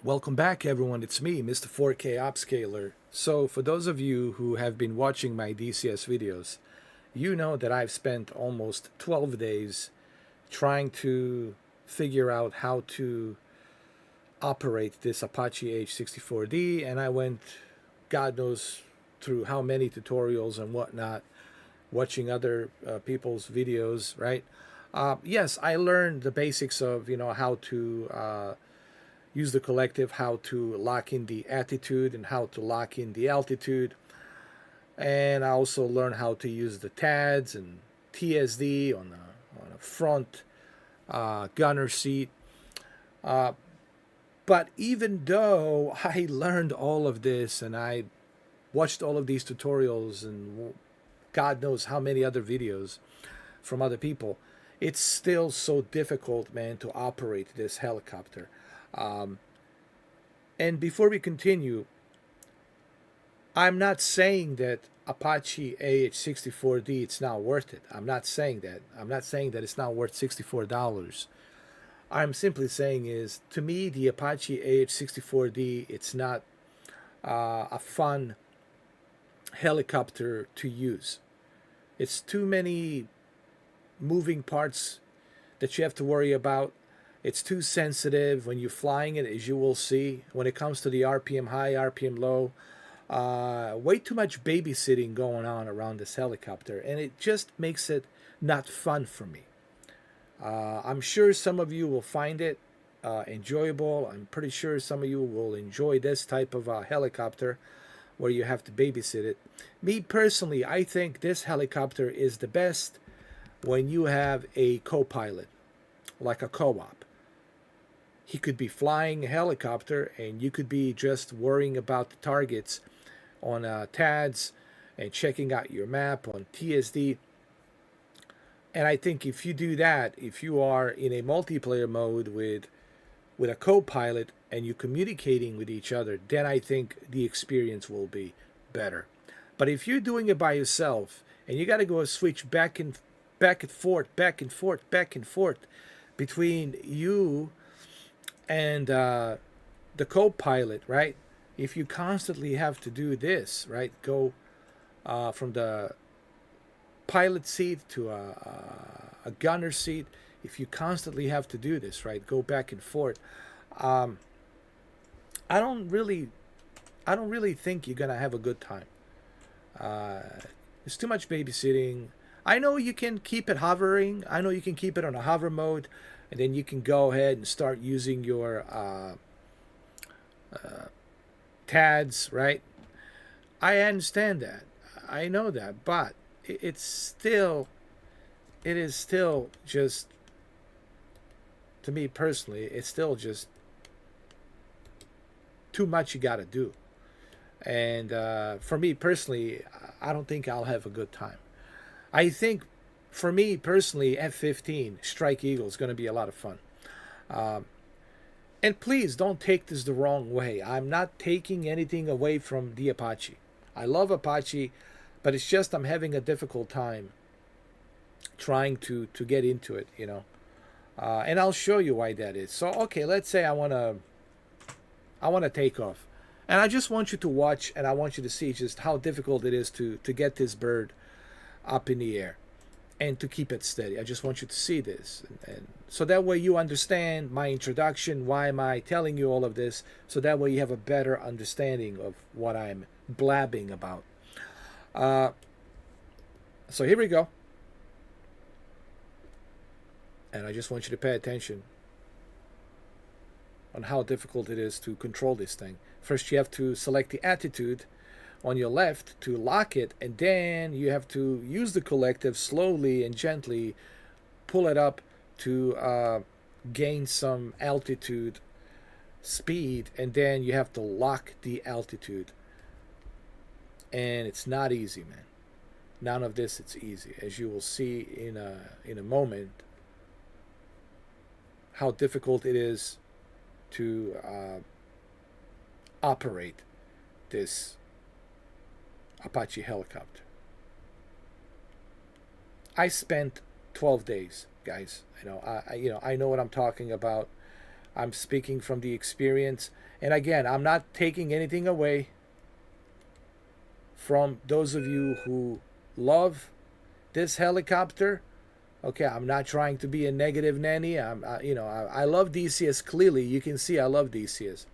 Welcome back, everyone. It's me, Mr. 4K Upscaler. So, for those of you who have been watching my DCS videos, you know that I've spent almost 12 days trying to figure out how to operate this Apache AH-64D, and I went, God knows, through how many tutorials and whatnot, watching other people's videos, right? Yes, I learned the basics of, how to use the collective, how to lock in the attitude and how to lock in the altitude. And I also learned how to use the TADS and TSD on a front gunner seat. But even though I learned all of this and I watched all of these tutorials and God knows how many other videos from other people, it's still so difficult, man, to operate this helicopter. Um, and before we continue, I'm not saying that Apache AH-64D it's not worth it. I'm not saying that. I'm not saying that it's not worth $64. I'm simply saying is, to me, the Apache AH-64D it's not a fun helicopter to use. It's too many moving parts that you have to worry about. It's too sensitive when you're flying it, as you will see. When it comes to the RPM high, RPM low, way too much babysitting going on around this helicopter, and it just makes it not fun for me. I'm sure some of you will find it enjoyable. I'm pretty sure some of you will enjoy this type of helicopter where you have to babysit it. Me personally, I think this helicopter is the best when you have a co-pilot, like a co-op. He could be flying a helicopter and you could be just worrying about the targets on TADS and checking out your map on TSD. And I think if you do that, if you are in a multiplayer mode with a co-pilot and you're communicating with each other, then I think the experience will be better. But if you're doing it by yourself and you got to go switch back and forth, back and forth, back and forth between you and the co-pilot, right? If you constantly have to do this, right, go from the pilot seat to a gunner seat. If you constantly have to do this, right, go back and forth. Um, I don't really, I don't really think you're gonna have a good time. Uh, it's too much babysitting. I know you can keep it hovering. I know you can keep it on a hover mode, and then you can go ahead and start using your TADS, right? I understand that. I know that, but it's still, it is still just, to me personally, it's still just too much you got to do. And for me personally, I don't think I'll have a good time. I think for me personally, F-15 Strike Eagle is going to be a lot of fun. Um, and please don't take this the wrong way. I'm not taking anything away from the Apache. I love Apache, but it's just I'm having a difficult time trying to get into it, and I'll show you why that is. So okay, let's say I want to take off, and I just want you to watch, and I want you to see just how difficult it is to get this bird up in the air and to keep it steady. I just want you to see this, and so that way you understand my introduction. Why am I telling you all of this? So that way you have a better understanding of what I'm blabbing about. Uh, so here we go. And I just want you to pay attention on how difficult it is to control this thing. First, you have to select the attitude on your left to lock it, and then you have to use the collective slowly and gently pull it up to gain some altitude speed, and then you have to lock the altitude. And it's not easy, man. None of this it's easy, as you will see in a moment how difficult it is to operate this Apache helicopter. I spent 12 days, guys. I know what I'm talking about. I'm speaking from the experience. And again, I'm not taking anything away from those of you who love this helicopter. Okay, I'm not trying to be a negative nanny. I love DCS. Clearly, you can see I love DCS,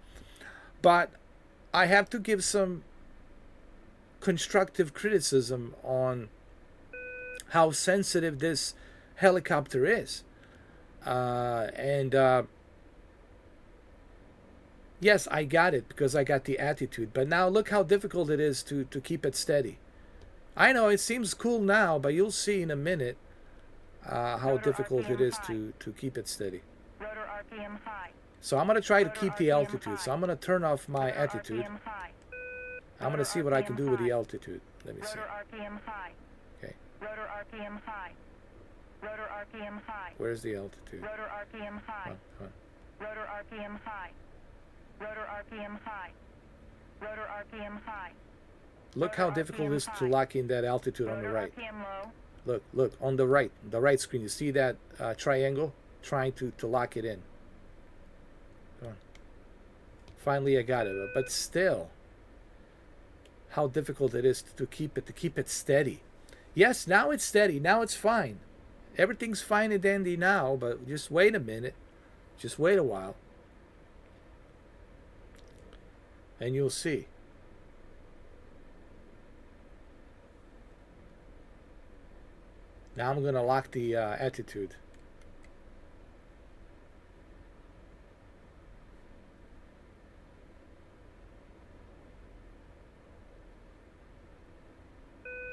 but I have to give some constructive criticism on how sensitive this helicopter is. Yes, I got it because I got the attitude. But now look how difficult it is to keep it steady. I know it seems cool now, but you'll see in a minute how difficult it is to keep it steady. So I'm going to try to keep the altitude. So I'm going to turn off my attitude. I'm going to see what I can do with the altitude. Let me see. Okay. Rotor RPM high. Rotor RPM high. Where's the altitude? Rotor RPM high. Rotor RPM high. Rotor RPM high. Rotor RPM high. Look how difficult it is to lock in that altitude on the right. Look, on the right screen. You see that triangle? Trying to lock it in. Come on. Finally, I got it. But still, how difficult it is to keep it steady. Yes, now it's steady. Now it's fine. Everything's fine and dandy now, but just wait a minute. Just wait a while. And you'll see. Now I'm going to lock the attitude.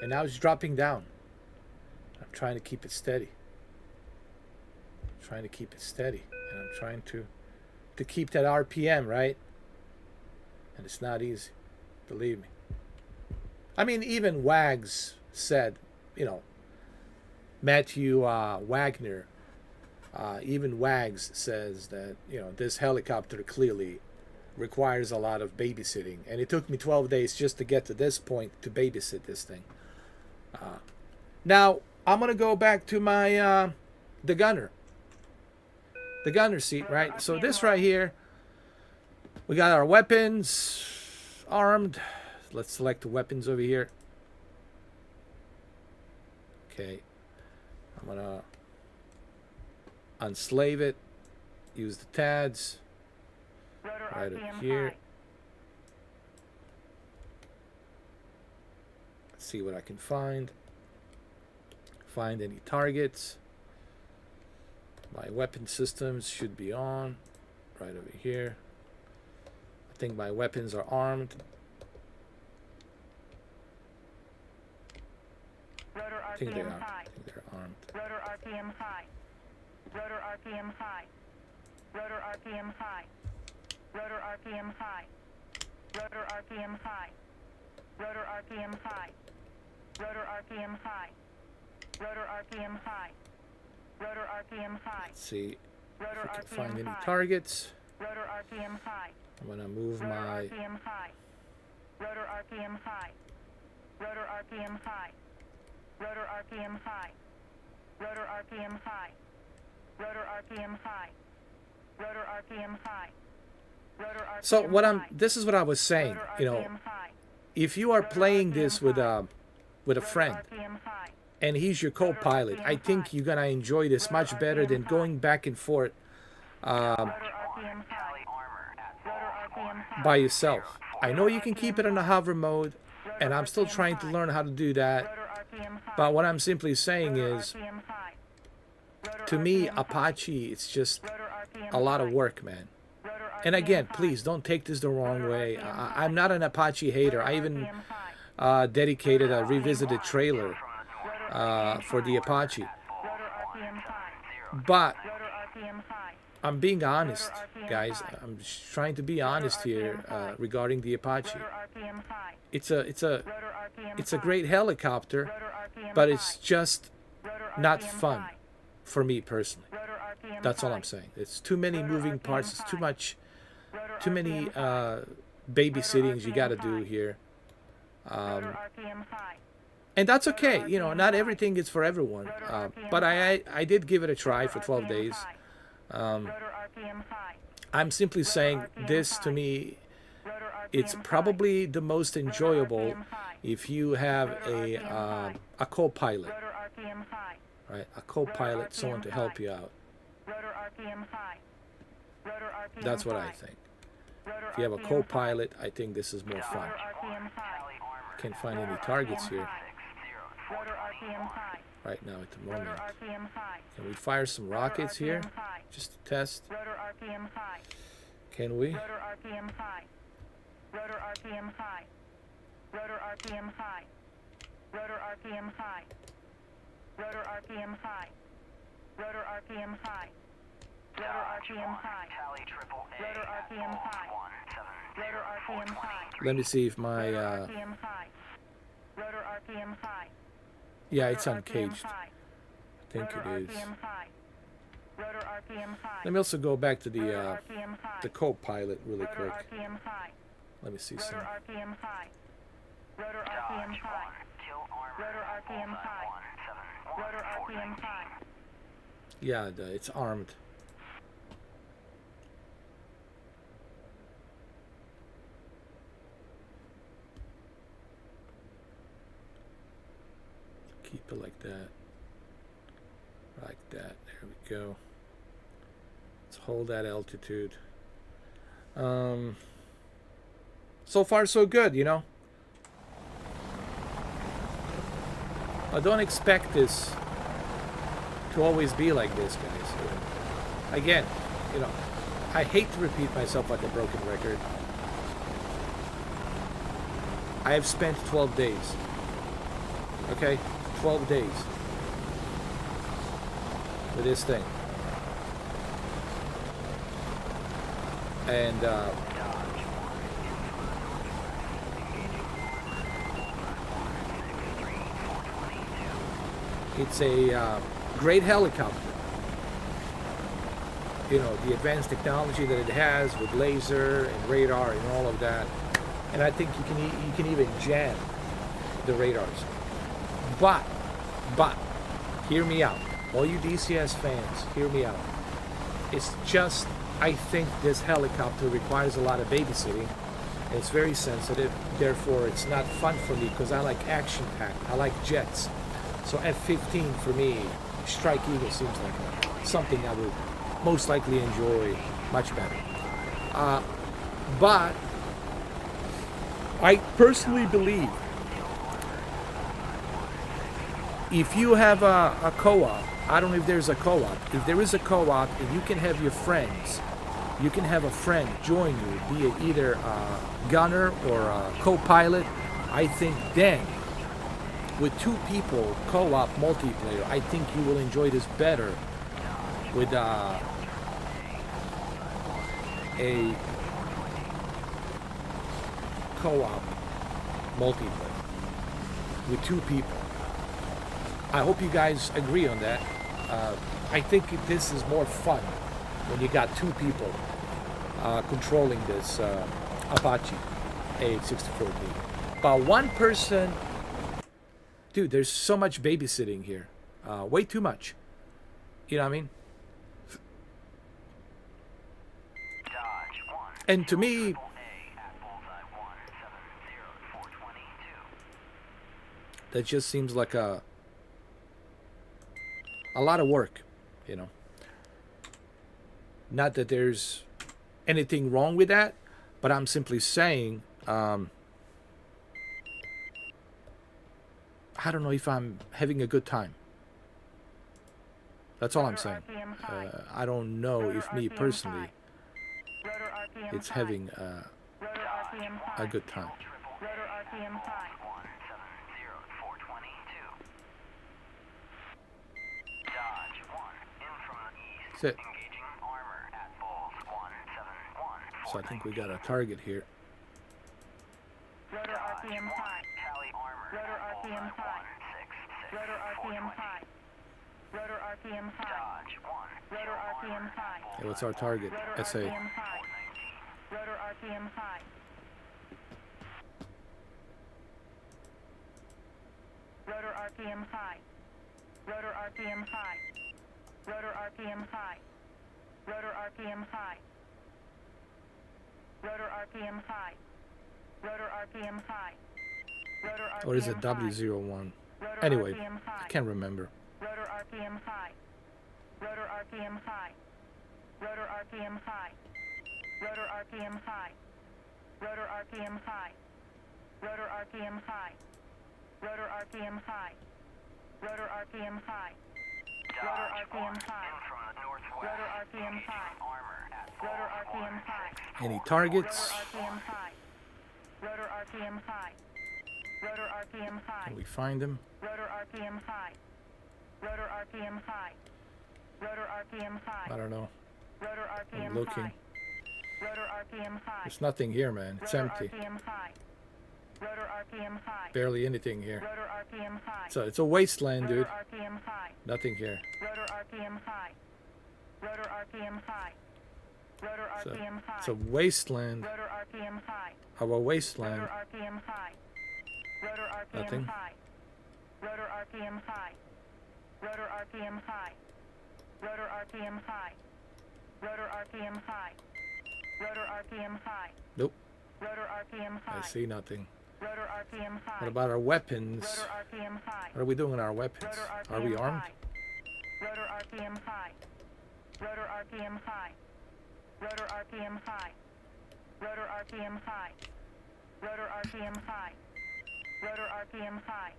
And now it's dropping down. I'm trying to keep it steady. I'm trying to keep it steady. And I'm trying to keep that RPM, right? And it's not easy. Believe me. I mean, even Wags said, Matthew Wagner, even Wags says that, this helicopter clearly requires a lot of babysitting. And it took me 12 days just to get to this point to babysit this thing. Now, I'm going to go back to my, the gunner seat, right? So this right here, we got our weapons armed. Let's select the weapons over here. Okay. I'm going to unslave it. Use the TADs. Right over here. Let's see what I can find. Find any targets. My weapon systems should be on. Right over here. I think my weapons are armed. I think they are. I think they're armed. Rotor RPM high. Rotor RPM high. Rotor RPM high. Rotor RPM high. Rotor RPM high. Rotor RPM high. Rotor RPM high. Rotor RPM high. Rotor RPM high. Let's see if we can find any targets. Rotor RPM high. I'm gonna move my RPM high. Rotor RPM high. Rotor RPM high. Rotor RPM high. Rotor RPM high. Rotor RPM high. Rotor RPM high. Rotor RPM So this is what I was saying, if you are playing this with a friend and he's your co-pilot, I think you're gonna enjoy this much better than going back and forth by yourself. I know you can keep it in a hover mode, and I'm still trying to learn how to do that. But what I'm simply saying is, to me, Apache, it's just a lot of work, man. And again, please don't take this the wrong way. I'm not an Apache hater. I even dedicated a revisited trailer for the Apache. But I'm being honest, guys. I'm just trying to be honest here regarding the Apache. It's a great helicopter, but it's just not fun for me personally. That's all I'm saying. It's too many moving parts. It's too many babysittings you got to do here. And that's okay. Not everything is for everyone. But I did give it a try for 12 days. I'm simply saying this to me, it's probably the most enjoyable if you have a co-pilot, Rotor RPM high. right? A co-pilot, someone to help you out. Rotor RPM high. Rotor RPM That's what I high. think. Rotor If you have a RPM co-pilot, I think this is more fun. Rotor RPM high. Can't find any targets here Rotor RPM high. right now at the Rotor moment. RPM high. Can we fire some rockets here RPM high. just to test? Rotor RPM high. Can we? Rotor RPM high. Rotor RPM high. Rotor RPM high. Rotor RPM high. Rotor RPM high. Rotor RPM high. Rotor RPM high. Rotor RPM high. Rotor RPM high. Let me see if my RPM high. Rotor RPM high. yeah, it's Rotor uncaged. RPM high. I think Rotor it is. RPM high. Rotor RPM high. Let me also go back to Rotor the RPM high. co-pilot really Rotor quick. RPM high. Let me see some. Rotor RPM high. Rotor RPM high. Rotor RPM high. Rotor RPM high. Yeah, it's armed. Keep it like that. Like that. There we go. Let's hold that altitude. So far so good, you know. I don't expect this to always be like this, guys. Again, you know, I hate to repeat myself like a broken record. I have spent 12 days. Okay? 12 days with this thing. And it's a great helicopter. You know, the advanced technology that it has with laser and radar and all of that. And I think you can even jam the radars. But, hear me out. All you DCS fans, hear me out. It's just, I think this helicopter requires a lot of babysitting. And it's very sensitive. Therefore, it's not fun for me because I like action-packed. I like jets. So F-15 for me, Strike Eagle seems like something I would most likely enjoy much better. But I personally believe if you have a co-op, I don't know if there's a co-op. If there is a co-op and you can have your friends, you can have a friend join you, be it either a gunner or a co-pilot, I think then with two people, co-op multiplayer, I think you will enjoy this better with a co-op multiplayer with two people. I hope you guys agree on that. I think this is more fun when you got two people controlling this Apache AH-64D. But one person, dude, there's so much babysitting here. Way too much. You know what I mean? And to me, that just seems like a lot of work, you know. Not that there's anything wrong with that, but I'm simply saying, I don't know if I'm having a good time. That's all I'm saying. I don't know if me personally, it's having a good time. That's it. So I think we got a target here. Rotor RPM high. Rotor RPM high. Rotor RPM high. Rotor RPM high. Rotor RPM high. Hey, what's our target? Rotor SA. RPM high. Rotor RPM high. Rotor RPM high. Rotor RPM high. Rotor RPM high. Rotor RPM high. Rotor RPM high. Rotor RPM high. Rotor RPM Or is it high. W01? Rotor Anyway, RPM high. I can't remember. Rotor RPM high. Rotor RPM high. Rotor RPM high. Rotor RPM high. Rotor RPM high. Rotor RPM high. Rotor RPM high. Rotor RPM high. Rotor RPM high. Rotor RPM high. Rotor RPM high. Any Rotor targets? RPM high. Rotor RPM high. Rotor RPM high. Can we find them? Rotor RPM high. Rotor RPM high. Rotor RPM high. I don't know. Rotor RPM I'm looking. high. Rotor RPM high. There's nothing here, man. It's Rotor empty. RPM high. Rotor RPM high. Barely anything here. Rotor RPM high. It's a wasteland, dude. Rotor RPM high. Nothing here. Rotor RPM high. Rotor RPM high. Rotor It's RPM high. it's a wasteland Rotor RPM high. of a wasteland. Rotor RPM high. Rotor RPM Nothing. high. Rotor RPM high. Rotor RPM high. Rotor RPM high. Rotor RPM high. Rotor RPM high. Nope. Rotor RPM I high. see nothing. Rotor RPM high. What about our weapons? Rotor RPM high. What are we doing with our weapons? Rotor RPM Are we armed? high. Rotor RPM high. Rotor RPM high. Rotor RPM high. Rotor RPM high. Rotor RPM high. Rotor RPM high.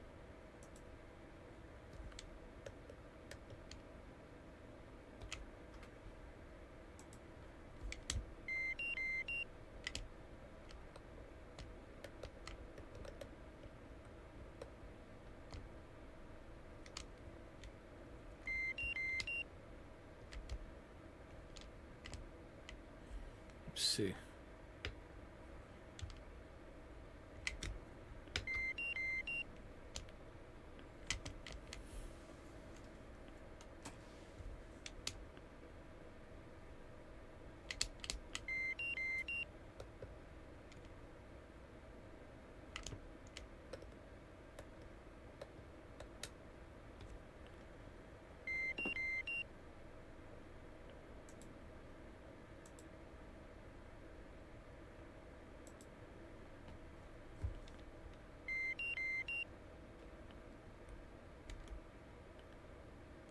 Let's see.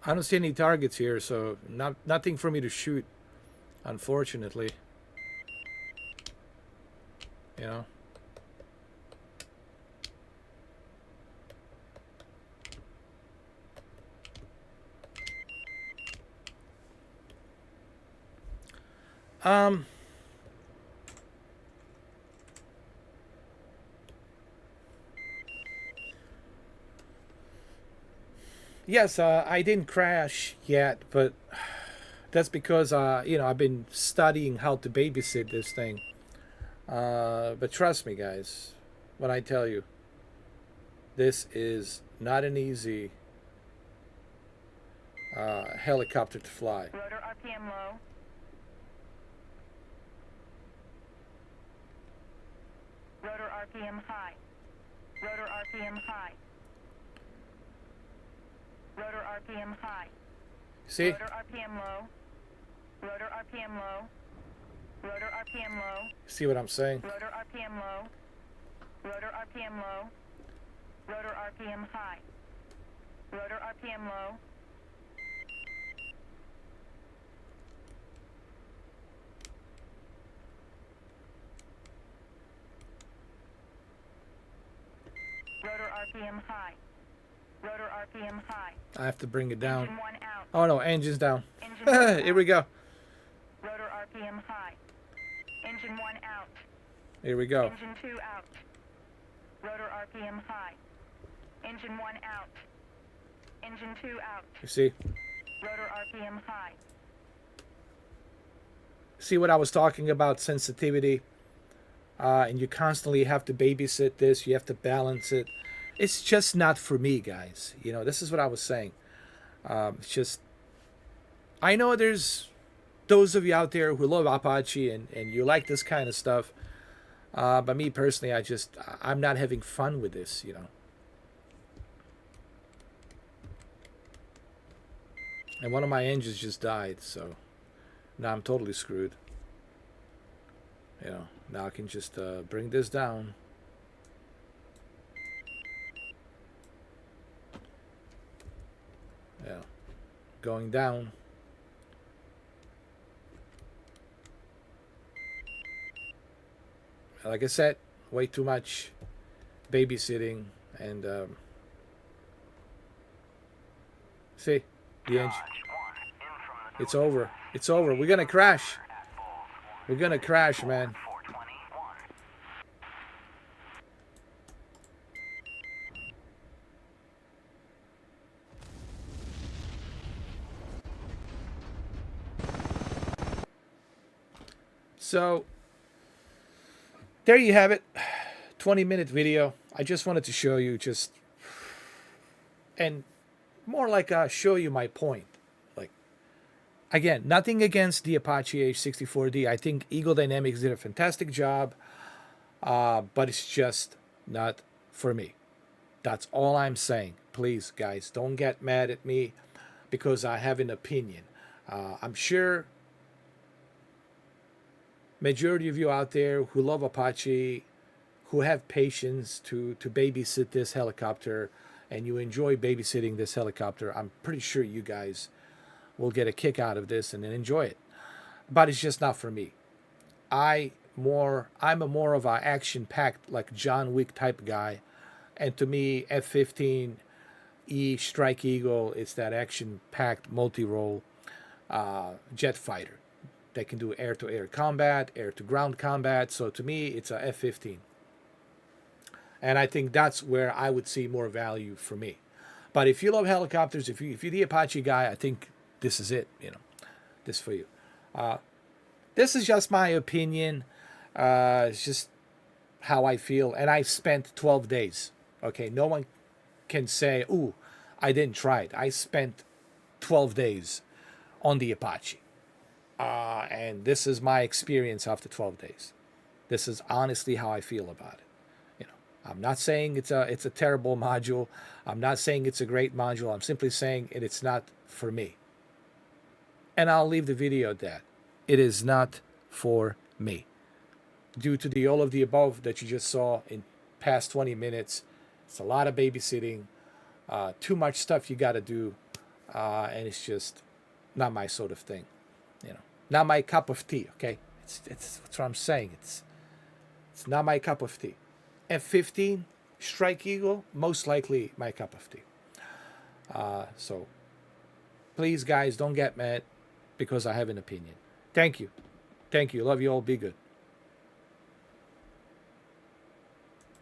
I don't see any targets here, so nothing for me to shoot, unfortunately. You know? Yes, I didn't crash yet, but that's because you know, I've been studying how to babysit this thing. But trust me, guys, when I tell you, this is not an easy helicopter to fly. Rotor RPM low. Rotor RPM high. Rotor RPM high. Rotor RPM high. See? Rotor RPM low. Rotor RPM low. Rotor RPM low. See what I'm saying? Rotor RPM low. Rotor RPM low. Rotor RPM high. Rotor RPM low. Rotor RPM high. Rotor RPM high. I have to bring it down. Engine 1 out. Oh no, engine's down. Engine 1 out. Here we go. Rotor RPM high. Engine 1 out. Here we go. Engine 2 out. Rotor RPM high. Engine 1 out. Engine 2 out. You see? Rotor RPM high. See what I was talking about, sensitivity? And you constantly have to babysit this. You have to balance it. It's just not for me, guys. You know, this is what I was saying. It's just, I know there's those of you out there who love Apache and you like this kind of stuff. But me personally, I'm not having fun with this, you know. And one of my engines just died, so now I'm totally screwed. You know, Now I can just bring this down. Yeah, going down. Like I said, way too much babysitting, and see the engine. It's over. It's over. We're gonna crash. We're gonna crash, man. So there you have it. 20-minute video. I just wanted to show you just, and more like show you my point. Like, again, nothing against the Apache AH-64D. I think Eagle Dynamics did a fantastic job, but it's just not for me. That's all I'm saying. Please, guys, don't get mad at me because I have an opinion. I'm sure majority of you out there who love Apache, who have patience to babysit this helicopter, and you enjoy babysitting this helicopter, I'm pretty sure you guys will get a kick out of this and then enjoy it. But it's just not for me. I'm a more of a action-packed, like John Wick type guy, and to me, F-15E Strike Eagle, it's that action-packed multi-role jet fighter that can do air-to-air combat, air-to-ground combat. So to me, it's a F-15. And I think that's where I would see more value for me. But if you love helicopters, if you're the Apache guy, I think this is it. This for you. This is just my opinion. It's just how I feel. And I spent 12 days. Okay, no one can say, ooh, I didn't try it. I spent 12 days on the Apache. And this is my experience after 12 days. This is honestly how I feel about it. I'm not saying it's a terrible module. I'm not saying it's a great module. I'm simply saying it's not for me. And I'll leave the video at that. It is not for me. Due to the all of the above that you just saw in past 20 minutes, it's a lot of babysitting, too much stuff you got to do, and it's just not my sort of thing. Not my cup of tea. Okay, it's that's what I'm saying. It's not my cup of tea. F-15 Strike Eagle, most likely my cup of tea. So please, guys, don't get mad because I have an opinion. Thank you. Love you all. Be good.